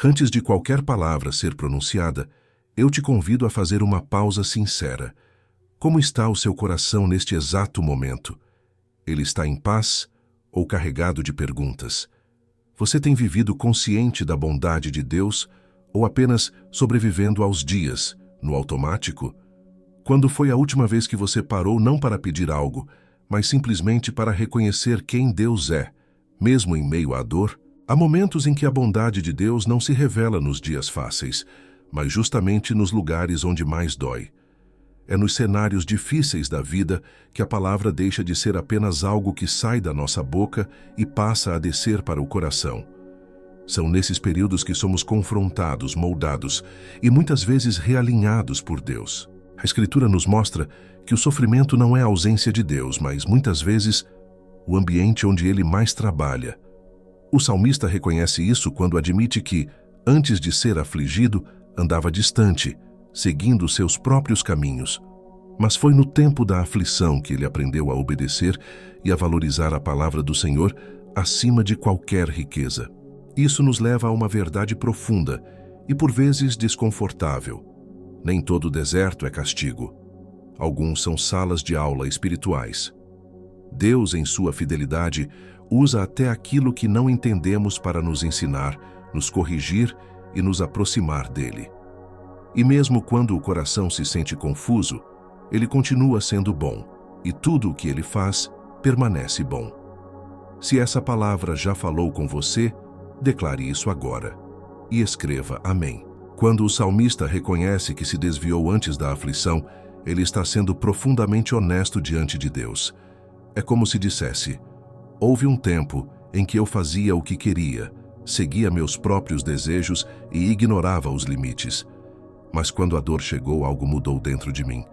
Antes de qualquer palavra ser pronunciada, eu te convido a fazer uma pausa sincera. Como está o seu coração neste exato momento? Ele está em paz ou carregado de perguntas? Você tem vivido consciente da bondade de Deus ou apenas sobrevivendo aos dias, no automático? Quando foi a última vez que você parou não para pedir algo, mas simplesmente para reconhecer quem Deus é, mesmo em meio à dor? Há momentos em que a bondade de Deus não se revela nos dias fáceis, mas justamente nos lugares onde mais dói. É nos cenários difíceis da vida que a palavra deixa de ser apenas algo que sai da nossa boca e passa a descer para o coração. São nesses períodos que somos confrontados, moldados e muitas vezes realinhados por Deus. A Escritura nos mostra que o sofrimento não é a ausência de Deus, mas muitas vezes o ambiente onde Ele mais trabalha. O salmista reconhece isso quando admite que, antes de ser afligido, andava distante, seguindo seus próprios caminhos. Mas foi no tempo da aflição que ele aprendeu a obedecer e a valorizar a palavra do Senhor acima de qualquer riqueza. Isso nos leva a uma verdade profunda e por vezes desconfortável. Nem todo deserto é castigo. Alguns são salas de aula espirituais. Deus, em sua fidelidade, usa até aquilo que não entendemos para nos ensinar, nos corrigir e nos aproximar dele. E mesmo quando o coração se sente confuso, ele continua sendo bom, e tudo o que ele faz permanece bom. Se essa palavra já falou com você, declare isso agora e escreva amém. Quando o salmista reconhece que se desviou antes da aflição, ele está sendo profundamente honesto diante de Deus. É como se dissesse: houve um tempo em que eu fazia o que queria, seguia meus próprios desejos e ignorava os limites. Mas quando a dor chegou, algo mudou dentro de mim.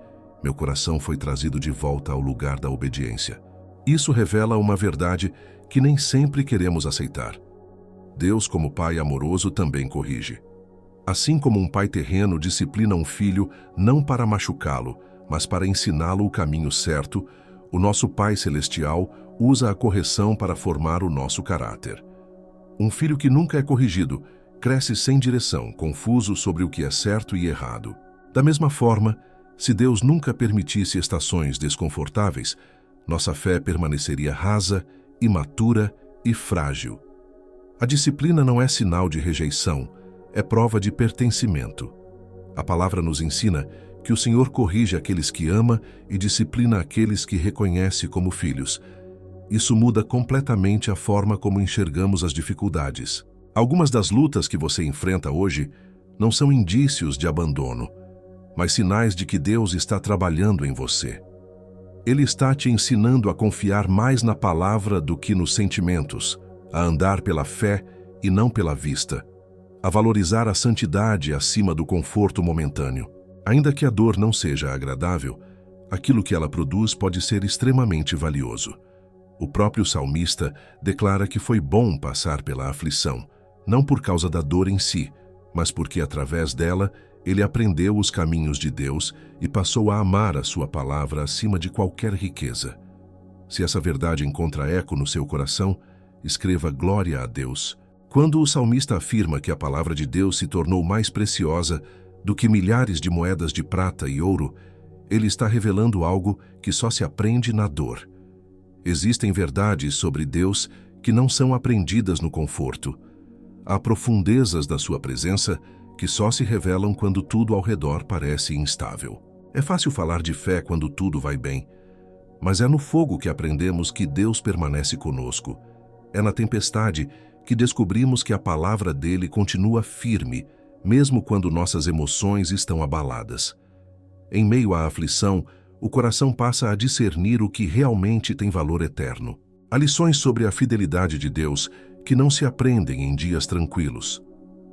Meu coração foi trazido de volta ao lugar da obediência. Isso revela uma verdade que nem sempre queremos aceitar. Deus, como Pai amoroso, também corrige. Assim como um pai terreno disciplina um filho não para machucá-lo, mas para ensiná-lo o caminho certo, o nosso Pai Celestial usa a correção para formar o nosso caráter. Um filho que nunca é corrigido cresce sem direção, confuso sobre o que é certo e errado. Da mesma forma, se Deus nunca permitisse estações desconfortáveis, nossa fé permaneceria rasa, imatura e frágil. A disciplina não é sinal de rejeição, é prova de pertencimento. A palavra nos ensina que o Senhor corrige aqueles que ama e disciplina aqueles que reconhece como filhos. Isso muda completamente a forma como enxergamos as dificuldades. Algumas das lutas que você enfrenta hoje não são indícios de abandono, mas sinais de que Deus está trabalhando em você. Ele está te ensinando a confiar mais na palavra do que nos sentimentos, a andar pela fé e não pela vista, a valorizar a santidade acima do conforto momentâneo. Ainda que a dor não seja agradável, aquilo que ela produz pode ser extremamente valioso. O próprio salmista declara que foi bom passar pela aflição, não por causa da dor em si, mas porque através dela ele aprendeu os caminhos de Deus e passou a amar a sua palavra acima de qualquer riqueza. Se essa verdade encontra eco no seu coração, escreva glória a Deus. Quando o salmista afirma que a palavra de Deus se tornou mais preciosa do que milhares de moedas de prata e ouro, ele está revelando algo que só se aprende na dor. Existem verdades sobre Deus que não são aprendidas no conforto. Há profundezas da sua presença que só se revelam quando tudo ao redor parece instável. É fácil falar de fé quando tudo vai bem, mas é no fogo que aprendemos que Deus permanece conosco. É na tempestade que descobrimos que a palavra dele continua firme, mesmo quando nossas emoções estão abaladas. Em meio à aflição, o coração passa a discernir o que realmente tem valor eterno. Há lições sobre a fidelidade de Deus que não se aprendem em dias tranquilos.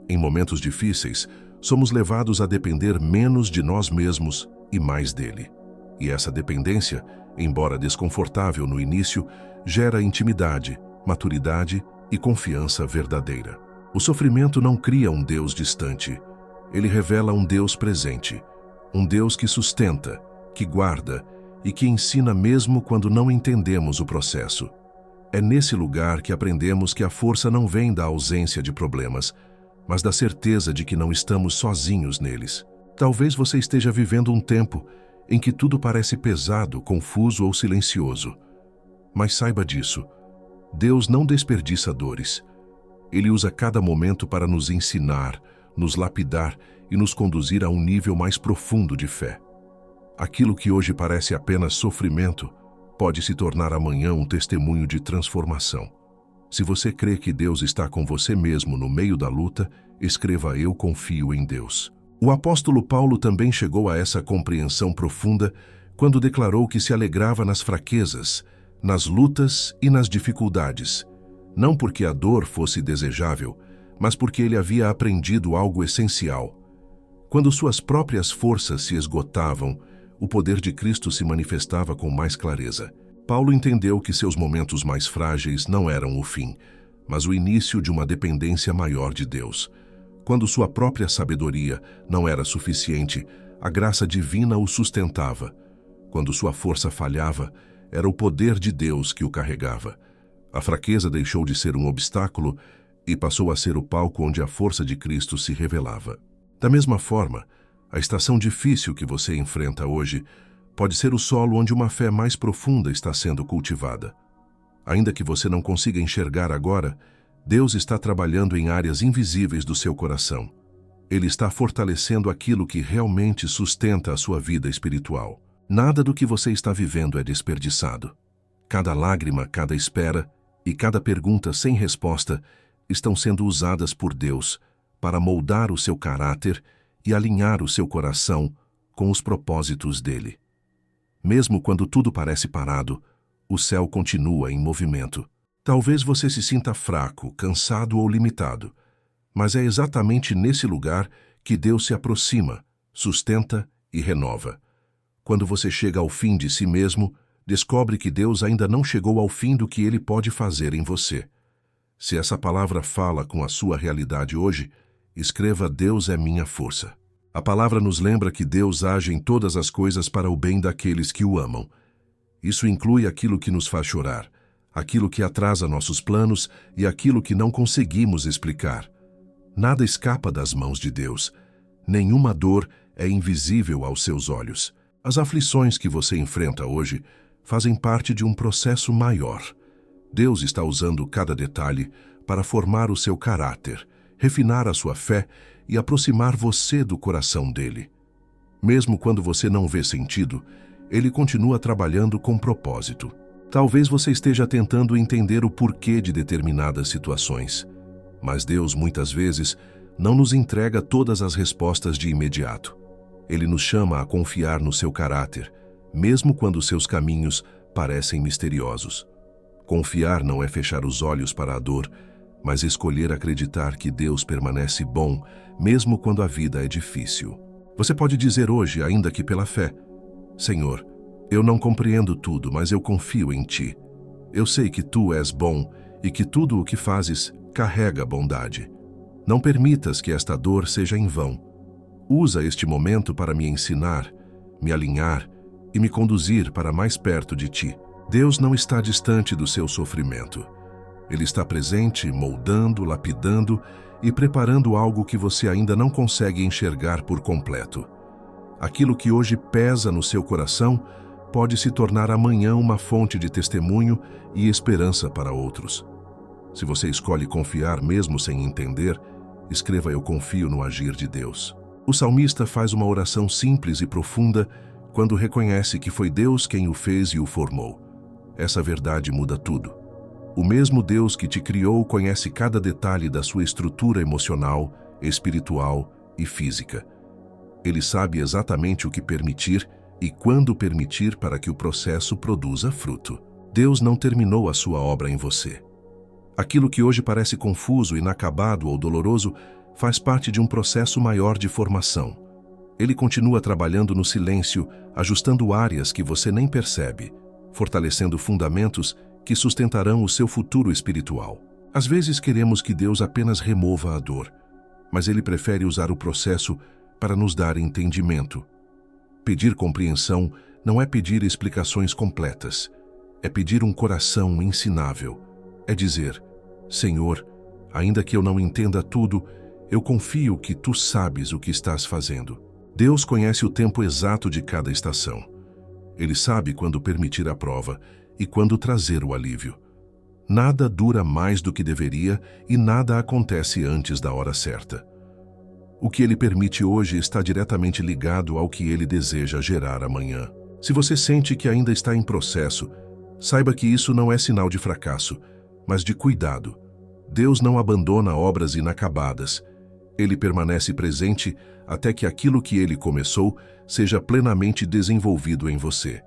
Em momentos difíceis, somos levados a depender menos de nós mesmos e mais dele. E essa dependência, embora desconfortável no início, gera intimidade, maturidade e confiança verdadeira. O sofrimento não cria um Deus distante. Ele revela um Deus presente, um Deus que sustenta, que guarda e que ensina mesmo quando não entendemos o processo. É nesse lugar que aprendemos que a força não vem da ausência de problemas, mas da certeza de que não estamos sozinhos neles. Talvez você esteja vivendo um tempo em que tudo parece pesado, confuso ou silencioso. Mas saiba disso, Deus não desperdiça dores. Ele usa cada momento para nos ensinar, nos lapidar e nos conduzir a um nível mais profundo de fé. Aquilo que hoje parece apenas sofrimento pode se tornar amanhã um testemunho de transformação. Se você crê que Deus está com você mesmo no meio da luta, escreva "Eu confio em Deus". O apóstolo Paulo também chegou a essa compreensão profunda quando declarou que se alegrava nas fraquezas, nas lutas e nas dificuldades, não porque a dor fosse desejável, mas porque ele havia aprendido algo essencial. Quando suas próprias forças se esgotavam, o poder de Cristo se manifestava com mais clareza. Paulo entendeu que seus momentos mais frágeis não eram o fim, mas o início de uma dependência maior de Deus. Quando sua própria sabedoria não era suficiente, a graça divina o sustentava. Quando sua força falhava, era o poder de Deus que o carregava. A fraqueza deixou de ser um obstáculo e passou a ser o palco onde a força de Cristo se revelava. Da mesma forma, a estação difícil que você enfrenta hoje pode ser o solo onde uma fé mais profunda está sendo cultivada. Ainda que você não consiga enxergar agora, Deus está trabalhando em áreas invisíveis do seu coração. Ele está fortalecendo aquilo que realmente sustenta a sua vida espiritual. Nada do que você está vivendo é desperdiçado. Cada lágrima, cada espera e cada pergunta sem resposta estão sendo usadas por Deus para moldar o seu caráter e alinhar o seu coração com os propósitos dele. Mesmo quando tudo parece parado, o céu continua em movimento. Talvez você se sinta fraco, cansado ou limitado, mas é exatamente nesse lugar que Deus se aproxima, sustenta e renova. Quando você chega ao fim de si mesmo, descobre que Deus ainda não chegou ao fim do que Ele pode fazer em você. Se essa palavra fala com a sua realidade hoje, escreva "Deus é minha força". A palavra nos lembra que Deus age em todas as coisas para o bem daqueles que o amam. Isso inclui aquilo que nos faz chorar, aquilo que atrasa nossos planos e aquilo que não conseguimos explicar. Nada escapa das mãos de Deus. Nenhuma dor é invisível aos seus olhos. As aflições que você enfrenta hoje fazem parte de um processo maior. Deus está usando cada detalhe para formar o seu caráter, refinar a sua fé e aproximar você do coração dele. Mesmo quando você não vê sentido, ele continua trabalhando com propósito. Talvez você esteja tentando entender o porquê de determinadas situações, mas Deus muitas vezes não nos entrega todas as respostas de imediato. Ele nos chama a confiar no seu caráter, mesmo quando seus caminhos parecem misteriosos. Confiar não é fechar os olhos para a dor, mas escolher acreditar que Deus permanece bom, mesmo quando a vida é difícil. Você pode dizer hoje, ainda que pela fé: Senhor, eu não compreendo tudo, mas eu confio em Ti. Eu sei que Tu és bom e que tudo o que fazes carrega bondade. Não permitas que esta dor seja em vão. Usa este momento para me ensinar, me alinhar e me conduzir para mais perto de Ti. Deus não está distante do seu sofrimento. Ele está presente, moldando, lapidando e preparando algo que você ainda não consegue enxergar por completo. Aquilo que hoje pesa no seu coração pode se tornar amanhã uma fonte de testemunho e esperança para outros. Se você escolhe confiar mesmo sem entender, escreva "Eu confio no agir de Deus". O salmista faz uma oração simples e profunda quando reconhece que foi Deus quem o fez e o formou. Essa verdade muda tudo. O mesmo Deus que te criou conhece cada detalhe da sua estrutura emocional, espiritual e física. Ele sabe exatamente o que permitir e quando permitir para que o processo produza fruto. Deus não terminou a sua obra em você. Aquilo que hoje parece confuso, inacabado ou doloroso faz parte de um processo maior de formação. Ele continua trabalhando no silêncio, ajustando áreas que você nem percebe, fortalecendo fundamentos que sustentarão o seu futuro espiritual. Às vezes queremos que Deus apenas remova a dor, mas Ele prefere usar o processo para nos dar entendimento. Pedir compreensão não é pedir explicações completas, é pedir um coração ensinável. É dizer: Senhor, ainda que eu não entenda tudo, Eu confio que tu sabes o que estás fazendo. Deus conhece o tempo exato de cada estação. Ele sabe quando permitir a prova e quando trazer o alívio. Nada dura mais do que deveria e nada acontece antes da hora certa. O que ele permite hoje está diretamente ligado ao que ele deseja gerar amanhã. Se você sente que ainda está em processo, saiba que isso não é sinal de fracasso, mas de cuidado. Deus não abandona obras inacabadas. Ele permanece presente até que aquilo que ele começou seja plenamente desenvolvido em você.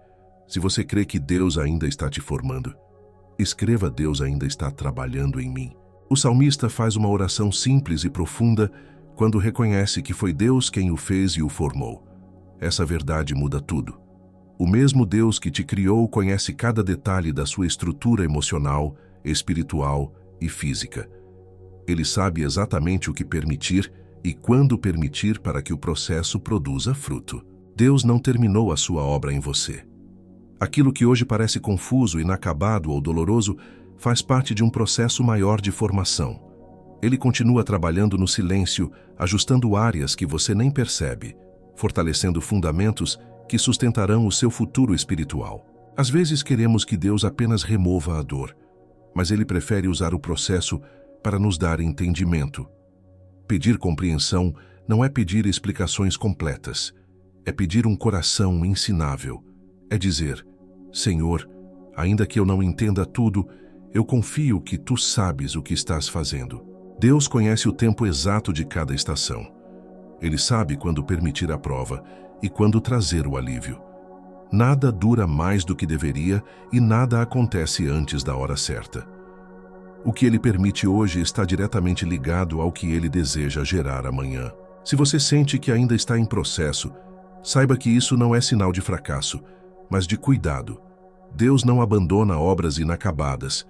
Se você crê que Deus ainda está te formando, escreva: Deus ainda está trabalhando em mim. O salmista faz uma oração simples e profunda quando reconhece que foi Deus quem o fez e o formou. Essa verdade muda tudo. O mesmo Deus que te criou conhece cada detalhe da sua estrutura emocional, espiritual e física. Ele sabe exatamente o que permitir e quando permitir para que o processo produza fruto. Deus não terminou a sua obra em você. Aquilo que hoje parece confuso, inacabado ou doloroso faz parte de um processo maior de formação. Ele continua trabalhando no silêncio, ajustando áreas que você nem percebe, fortalecendo fundamentos que sustentarão o seu futuro espiritual. Às vezes queremos que Deus apenas remova a dor, mas Ele prefere usar o processo para nos dar entendimento. Pedir compreensão não é pedir explicações completas, é pedir um coração ensinável. É dizer: Senhor, ainda que eu não entenda tudo, eu confio que Tu sabes o que estás fazendo. Deus conhece o tempo exato de cada estação. Ele sabe quando permitir a prova e quando trazer o alívio. Nada dura mais do que deveria e nada acontece antes da hora certa. O que Ele permite hoje está diretamente ligado ao que Ele deseja gerar amanhã. Se você sente que ainda está em processo, saiba que isso não é sinal de fracasso, mas de cuidado. Deus não abandona obras inacabadas.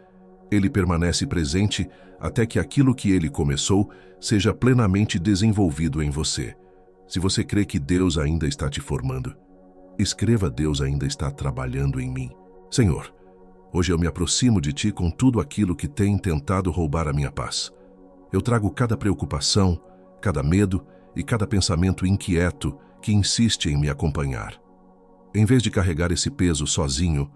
Ele permanece presente até que aquilo que Ele começou seja plenamente desenvolvido em você. Se você crê que Deus ainda está te formando, escreva: Deus ainda está trabalhando em mim. Senhor, hoje eu me aproximo de Ti com tudo aquilo que tem tentado roubar a minha paz. Eu trago cada preocupação, cada medo e cada pensamento inquieto que insiste em me acompanhar. Em vez de carregar esse peso sozinho,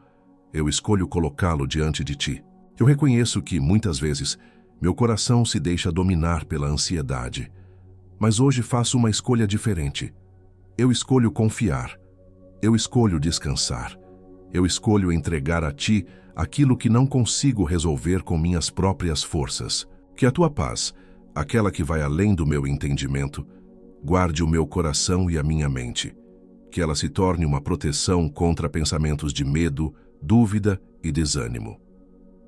eu escolho colocá-lo diante de Ti. Eu reconheço que, muitas vezes, meu coração se deixa dominar pela ansiedade. Mas hoje faço uma escolha diferente. Eu escolho confiar. Eu escolho descansar. Eu escolho entregar a Ti aquilo que não consigo resolver com minhas próprias forças. Que a Tua paz, aquela que vai além do meu entendimento, guarde o meu coração e a minha mente. Que ela se torne uma proteção contra pensamentos de medo, dúvida e desânimo.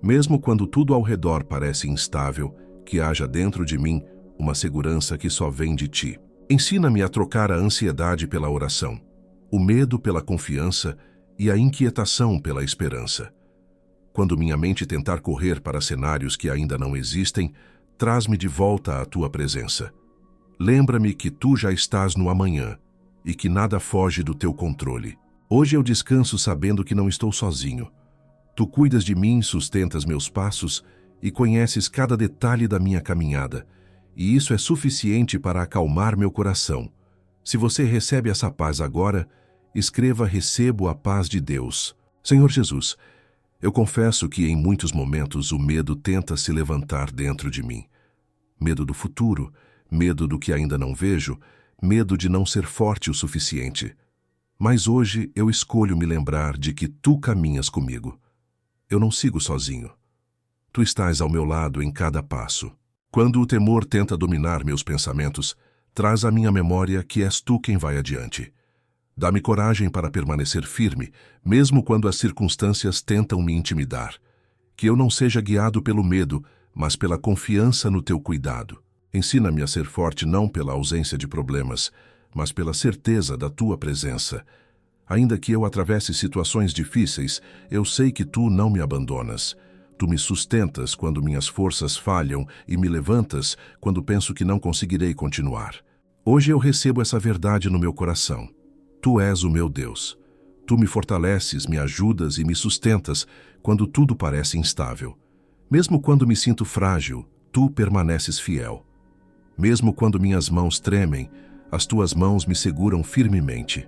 Mesmo quando tudo ao redor parece instável, que haja dentro de mim uma segurança que só vem de Ti. Ensina-me a trocar a ansiedade pela oração, o medo pela confiança e a inquietação pela esperança. Quando minha mente tentar correr para cenários que ainda não existem, traz-me de volta à Tua presença. Lembra-me que Tu já estás no amanhã e que nada foge do Teu controle. Hoje eu descanso sabendo que não estou sozinho. Tu cuidas de mim, sustentas meus passos e conheces cada detalhe da minha caminhada, e isso é suficiente para acalmar meu coração. Se você recebe essa paz agora, escreva: Recebo a paz de Deus. Senhor Jesus, eu confesso que em muitos momentos o medo tenta se levantar dentro de mim. Medo do futuro, medo do que ainda não vejo, medo de não ser forte o suficiente. Mas hoje eu escolho me lembrar de que Tu caminhas comigo. Eu não sigo sozinho. Tu estás ao meu lado em cada passo. Quando o temor tenta dominar meus pensamentos, traz à minha memória que és Tu quem vai adiante. Dá-me coragem para permanecer firme, mesmo quando as circunstâncias tentam me intimidar. Que eu não seja guiado pelo medo, mas pela confiança no Teu cuidado. Ensina-me a ser forte não pela ausência de problemas, mas pela certeza da Tua presença. Ainda que eu atravesse situações difíceis, eu sei que Tu não me abandonas. Tu me sustentas quando minhas forças falham e me levantas quando penso que não conseguirei continuar. Hoje eu recebo essa verdade no meu coração. Tu és o meu Deus. Tu me fortaleces, me ajudas e me sustentas quando tudo parece instável. Mesmo quando me sinto frágil, Tu permaneces fiel. Mesmo quando minhas mãos tremem, as tuas mãos me seguram firmemente.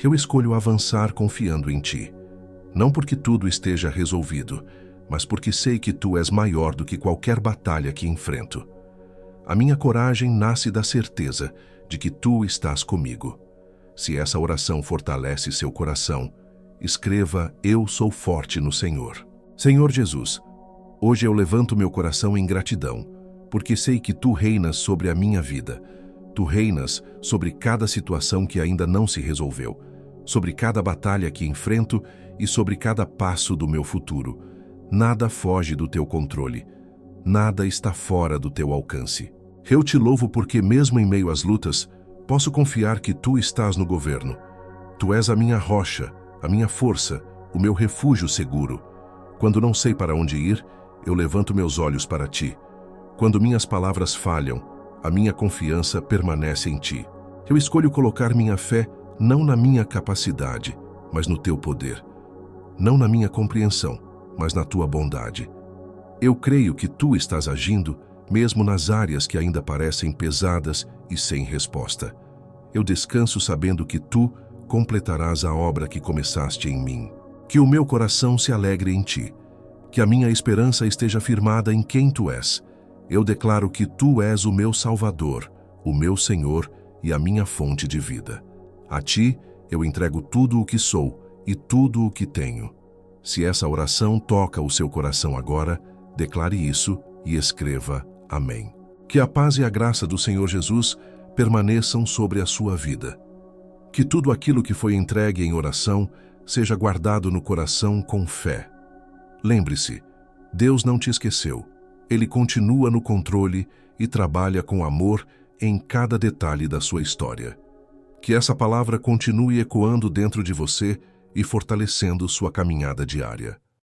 Eu escolho avançar confiando em ti. Não porque tudo esteja resolvido, mas porque sei que tu és maior do que qualquer batalha que enfrento. A minha coragem nasce da certeza de que tu estás comigo. Se essa oração fortalece seu coração, escreva: Eu sou forte no Senhor. Senhor Jesus, hoje eu levanto meu coração em gratidão, porque sei que tu reinas sobre a minha vida. Tu reinas sobre cada situação que ainda não se resolveu, sobre cada batalha que enfrento e sobre cada passo do meu futuro. Nada foge do teu controle. Nada está fora do teu alcance. Eu te louvo porque, mesmo em meio às lutas, posso confiar que tu estás no governo. Tu és a minha rocha, a minha força, o meu refúgio seguro. Quando não sei para onde ir, eu levanto meus olhos para ti. Quando minhas palavras falham, a minha confiança permanece em ti. Eu escolho colocar minha fé não na minha capacidade, mas no teu poder. Não na minha compreensão, mas na tua bondade. Eu creio que tu estás agindo, mesmo nas áreas que ainda parecem pesadas e sem resposta. Eu descanso sabendo que tu completarás a obra que começaste em mim. Que o meu coração se alegre em ti. Que a minha esperança esteja firmada em quem tu és. Eu declaro que tu és o meu Salvador, o meu Senhor e a minha fonte de vida. A ti eu entrego tudo o que sou e tudo o que tenho. Se essa oração toca o seu coração agora, declare isso e escreva Amém. Que a paz e a graça do Senhor Jesus permaneçam sobre a sua vida. Que tudo aquilo que foi entregue em oração seja guardado no coração com fé. Lembre-se, Deus não te esqueceu. Ele continua no controle e trabalha com amor em cada detalhe da sua história. Que essa palavra continue ecoando dentro de você e fortalecendo sua caminhada diária.